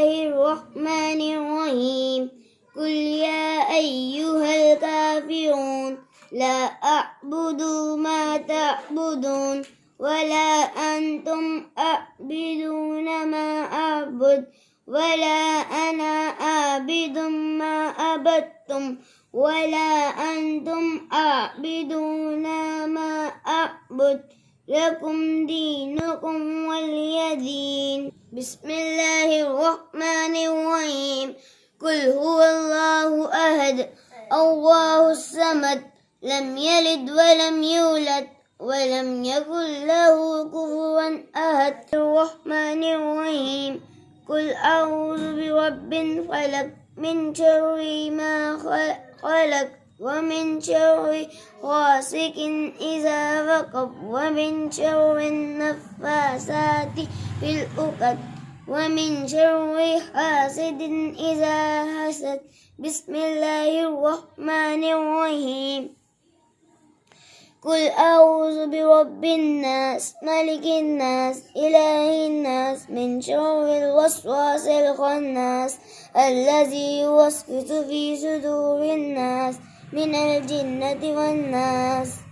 الله الرحمن الرحيم قل يا أيها الكافرون لا أعبد ما تعبدون ولا أنتم عابدون ما أعبد ولا أنا عابد ما عبدتم ولا أنتم عابدون ما أعبد لكم دينكم ولي دين. بسم الله الرحمن الرحيم قل هو الله أحد الله الصمد لم يلد ولم يولد ولم يكن له كفوا أحد. الرحمن الرحيم قل أعوذ برب الفلق من شر ما خلق ومن شر غاسق إذا وقب ومن شر النفاثات في العقد ومن شر حاسد إذا حسد. بسم الله الرحمن الرحيم قل أعوذ برب الناس ملك الناس إله الناس من شر الوسواس الخناس الذي يوسوس في صدور الناس من الجنة والناس.